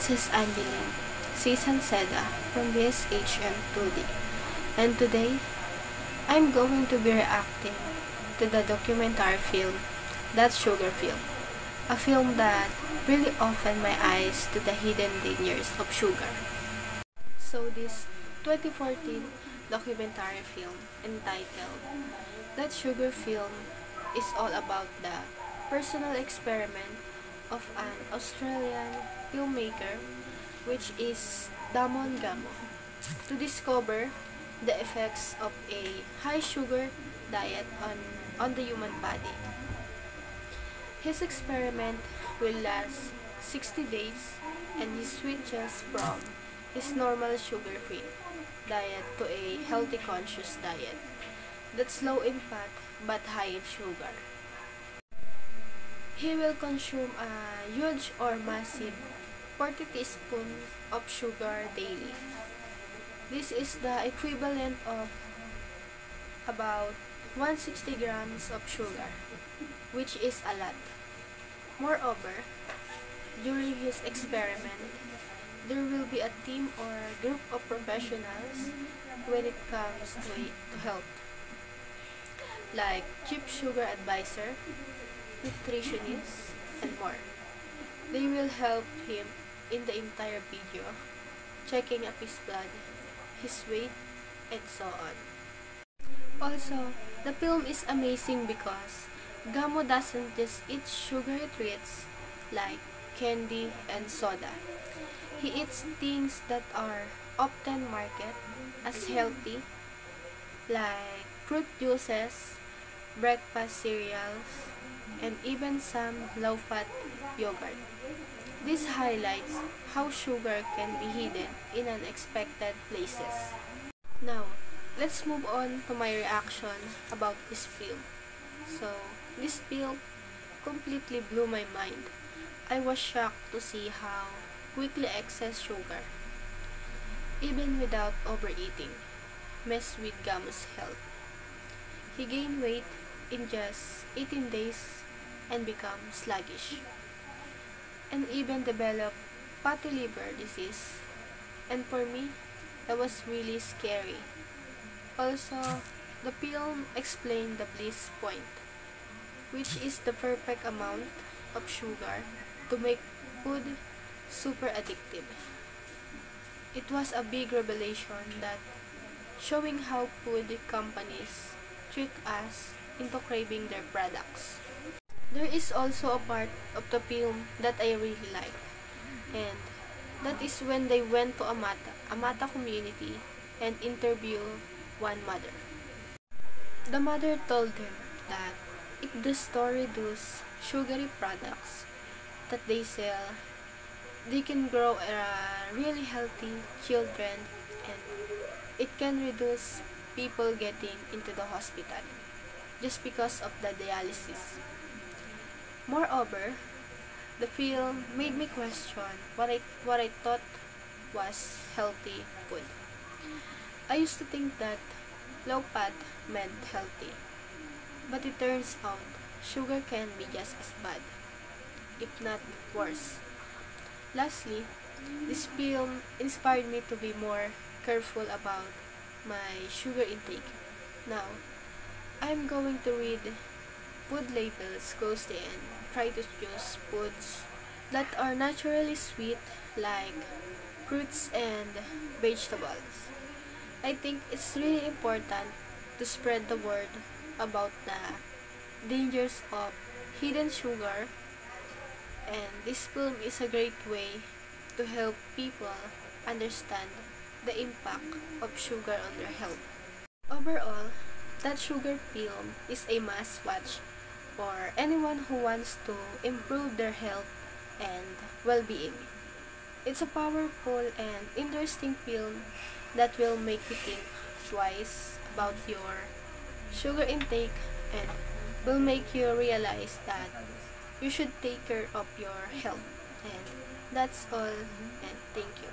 This is Angeline Cisan Seda from BSHM 2D, and today I'm going to be reacting to the documentary film That Sugar Film, a film that really opened my eyes to the hidden dangers of sugar. So this 2014 documentary film entitled That Sugar Film is all about the personal experiment of an Australian filmmaker, which is Damon Gamo, to discover the effects of a high sugar diet on the human body. His experiment will last 60 days, and he switches from his normal sugar-free diet to a healthy conscious diet that's low in fat but high in sugar. He will consume a huge or massive 40 teaspoons of sugar daily. This is the equivalent of about 160 grams of sugar, which is a lot. Moreover, during his experiment, there will be a team or group of professionals when it comes to health, like chief sugar advisor, nutritionists, and more. They will help him in the entire video, checking up his blood, his weight, and so on. Also, the film is amazing because Gamo doesn't just eat sugary treats like candy and soda. He eats things that are often marketed as healthy, like fruit juices, breakfast cereals, and even some low-fat yogurt. This highlights how sugar can be hidden in unexpected places. Now, let's move on to my reaction about this film. So, this film completely blew my mind. I was shocked to see how quickly excess sugar, even without overeating, messed with Gamo's health. He gained weight in just 18 days and become sluggish, and even developed fatty liver disease. And for me, that was really scary. Also, the film explained the bliss point, which is the perfect amount of sugar to make food super addictive. It was a big revelation that showing how food companies trick us into craving their products. There is also a part of the film that I really like, and that is when they went to Amata community and interviewed one mother. The mother told them that if the store reduces sugary products that they sell, they can grow really healthy children, and it can reduce people getting into the hospital just because of the dialysis. Moreover, the film made me question what I thought was healthy food. I used to think that low fat meant healthy, but it turns out sugar can be just as bad, if not worse. Lastly, this film inspired me to be more careful about my sugar intake. Now, I'm going to read food labels closely and try to choose foods that are naturally sweet, like fruits and vegetables. I think it's really important to spread the word about the dangers of hidden sugar, and this film is a great way to help people understand the impact of sugar on their health. Overall, That Sugar Film is a must-watch for anyone who wants to improve their health and well-being. It's a powerful and interesting film that will make you think twice about your sugar intake and will make you realize that you should take care of your health. And that's all, and thank you.